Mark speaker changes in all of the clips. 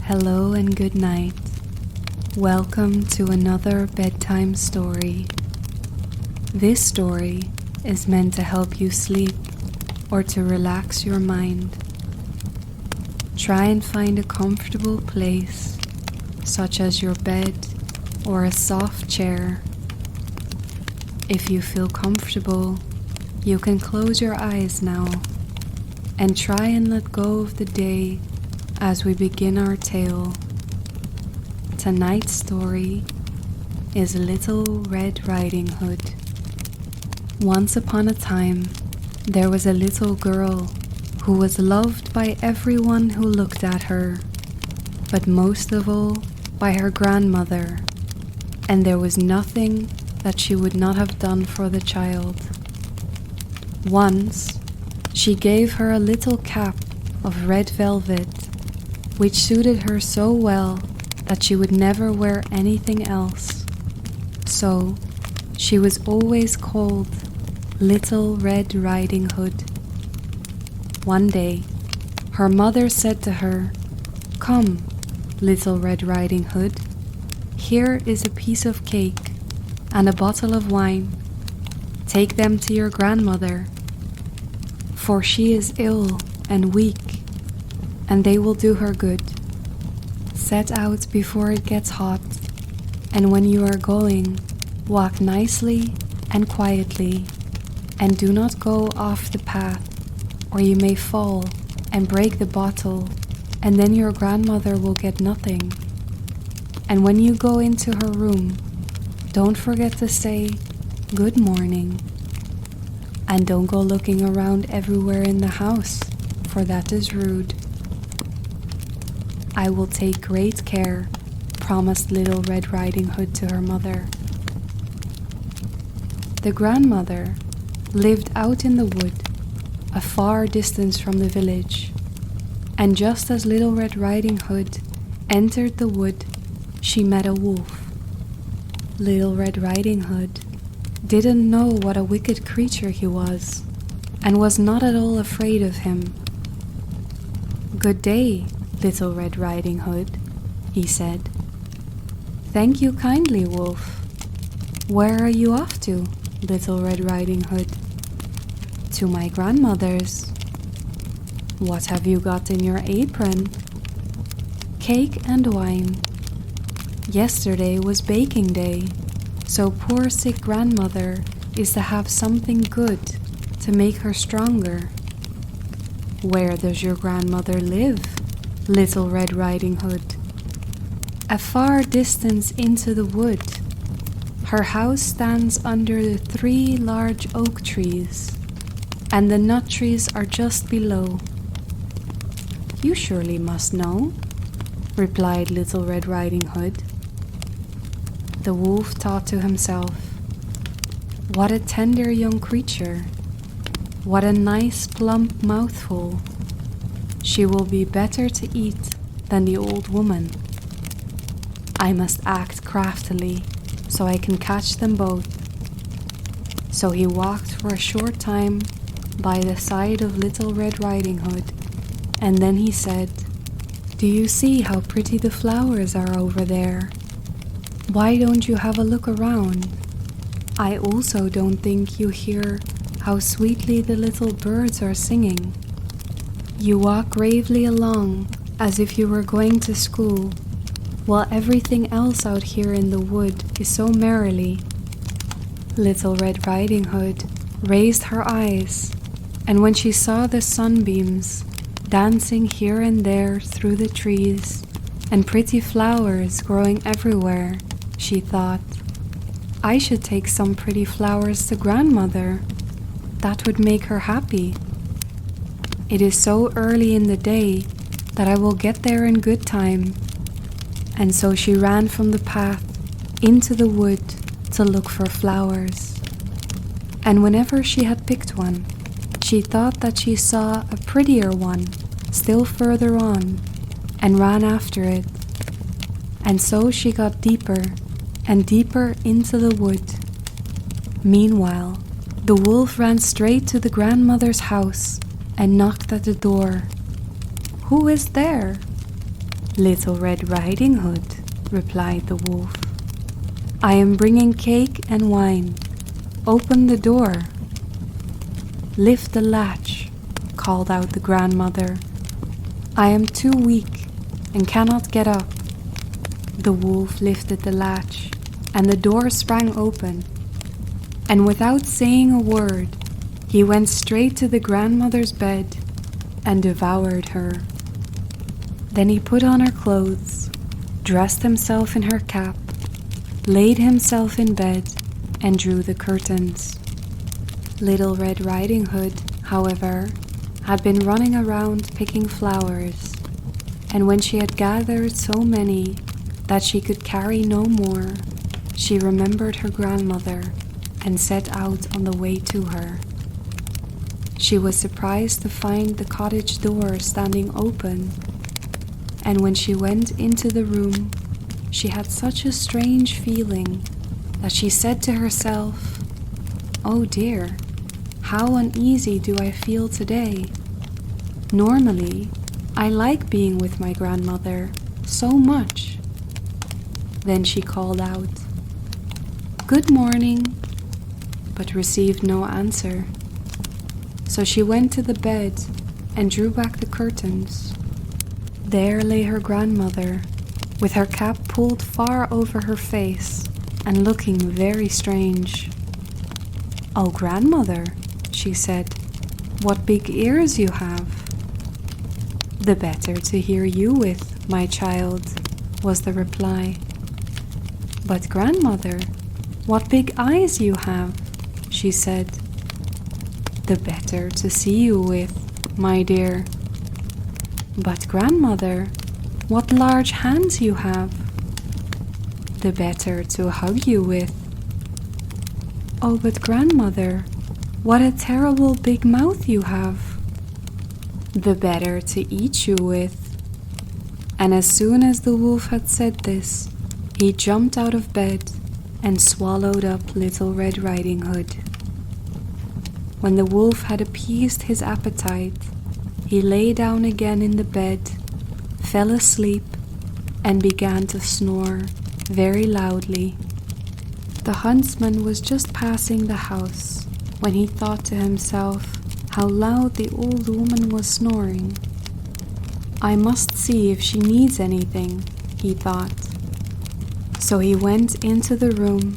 Speaker 1: Hello and good night. Welcome to another bedtime story. This story is meant to help you sleep or to relax your mind. Try and find a comfortable place, such as your bed or a soft chair. If you feel comfortable, you can close your eyes now and try and let go of the day as we begin our tale. Tonight's story is Little Red Riding Hood. Once upon a time, there was a little girl who was loved by everyone who looked at her, but most of all by her grandmother, and there was nothing that she would not have done for the child. Once, she gave her a little cap of red velvet, which suited her so well that she would never wear anything else. So, she was always called Little Red Riding Hood. One day, her mother said to her, "Come, Little Red Riding Hood, here is a piece of cake and a bottle of wine. Take them to your grandmother, for she is ill and weak, and they will do her good. Set out before it gets hot, and when you are going, walk nicely and quietly, and do not go off the path, or you may fall and break the bottle, and then your grandmother will get nothing. And when you go into her room, don't forget to say, 'Good morning.' And don't go looking around everywhere in the house, for that is rude." "I will take great care," promised Little Red Riding Hood to her mother. The grandmother lived out in the wood, a far distance from the village, and just as Little Red Riding Hood entered the wood, she met a wolf. Little Red Riding Hood didn't know what a wicked creature he was, and was not at all afraid of him. "Good day, Little Red Riding Hood," he said. "Thank you kindly, Wolf. Where are you off to, Little Red Riding Hood?" "To my grandmother's." "What have you got in your apron?" "Cake and wine. Yesterday was baking day, so poor sick grandmother is to have something good to make her stronger." "Where does your grandmother live, Little Red Riding Hood?" "A far distance into the wood. Her house stands under the 3 large oak trees, and the nut trees are just below." "You surely must know," replied Little Red Riding Hood. The wolf thought to himself, "What a tender young creature! What a nice plump mouthful! She will be better to eat than the old woman. I must act craftily so I can catch them both." So he walked for a short time by the side of Little Red Riding Hood, and then he said, "Do you see how pretty the flowers are over there? Why don't you have a look around? I also don't think you hear how sweetly the little birds are singing. You walk gravely along as if you were going to school, while everything else out here in the wood is so merrily." Little Red Riding Hood raised her eyes, and when she saw the sunbeams dancing here and there through the trees, and pretty flowers growing everywhere, she thought, "I should take some pretty flowers to grandmother. That would make her happy. It is so early in the day that I will get there in good time." And so she ran from the path into the wood to look for flowers. And whenever she had picked one, she thought that she saw a prettier one still further on, and ran after it. And so she got deeper and deeper into the wood. Meanwhile, the wolf ran straight to the grandmother's house and knocked at the door. "Who is there?" "Little Red Riding Hood," replied the wolf, "I am bringing cake and wine. Open the door." "Lift the latch," called out the grandmother. "I am too weak and cannot get up." The wolf lifted the latch, and the door sprang open. And without saying a word, he went straight to the grandmother's bed and devoured her. Then he put on her clothes, dressed himself in her cap, laid himself in bed, and drew the curtains. Little Red Riding Hood, however, had been running around picking flowers, and when she had gathered so many that she could carry no more, she remembered her grandmother and set out on the way to her. She was surprised to find the cottage door standing open, and when she went into the room, she had such a strange feeling that she said to herself, "Oh dear, how uneasy do I feel today? Normally, I like being with my grandmother so much." Then she called out, "Good morning," but received no answer. So she went to the bed and drew back the curtains. There lay her grandmother, with her cap pulled far over her face and looking very strange. "Oh, grandmother," she said, "what big ears you have." "The better to hear you with, my child," was the reply. "But grandmother, what big eyes you have," she said. "The better to see you with, my dear." "But grandmother, what large hands you have." "The better to hug you with." "Oh, but grandmother, what a terrible big mouth you have." "The better to eat you with." And as soon as the wolf had said this, he jumped out of bed and swallowed up Little Red Riding Hood. When the wolf had appeased his appetite, he lay down again in the bed, fell asleep, and began to snore very loudly. The huntsman was just passing the house when he thought to himself how loud the old woman was snoring. "I must see if she needs anything," he thought. So he went into the room,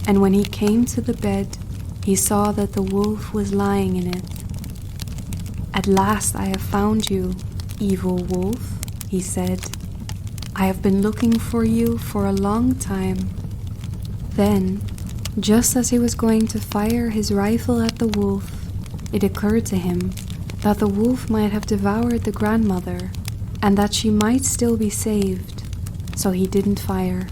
Speaker 1: and when he came to the bed, he saw that the wolf was lying in it. "At last I have found you, evil wolf," he said. "I have been looking for you for a long time." Then, just as he was going to fire his rifle at the wolf, it occurred to him that the wolf might have devoured the grandmother and that she might still be saved, so he didn't fire.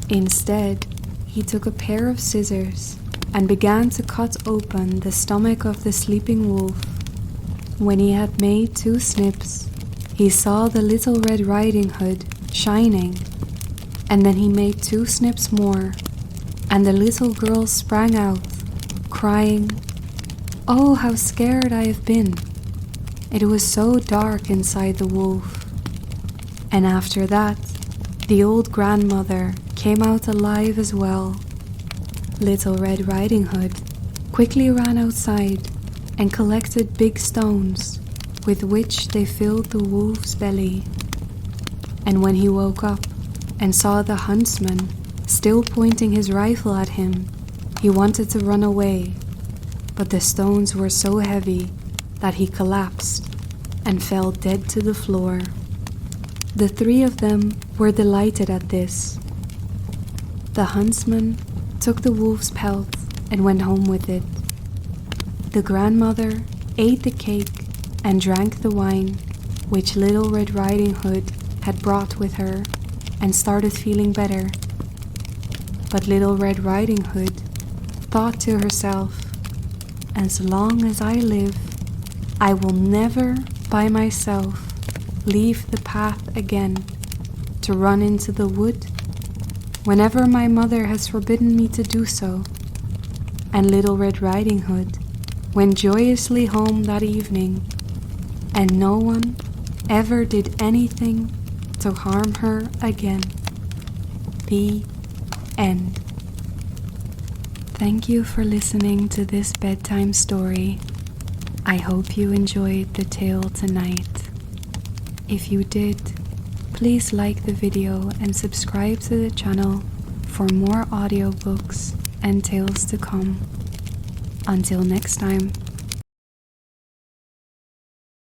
Speaker 1: Instead, he took a pair of scissors and began to cut open the stomach of the sleeping wolf. When he had made 2 snips, he saw the Little Red Riding Hood shining, and then he made 2 snips more, and the little girl sprang out, crying, "Oh, how scared I have been. It was so dark inside the wolf." And after that, the old grandmother came out alive as well. Little Red Riding Hood quickly ran outside and collected big stones with which they filled the wolf's belly. And when he woke up and saw the huntsman still pointing his rifle at him, he wanted to run away, but the stones were so heavy that he collapsed and fell dead to the floor. The 3 of them were delighted at this. The huntsman took the wolf's pelt and went home with it. The grandmother ate the cake and drank the wine, which Little Red Riding Hood had brought with her, and started feeling better. But Little Red Riding Hood thought to herself, "As long as I live, I will never by myself leave the path again to run into the wood whenever my mother has forbidden me to do so." And Little Red Riding Hood went joyously home that evening, and no one ever did anything to harm her again. The end. Thank you for listening to this bedtime story. I hope you enjoyed the tale tonight. If you did, please like the video and subscribe to the channel for more audiobooks and tales to come. Until next time.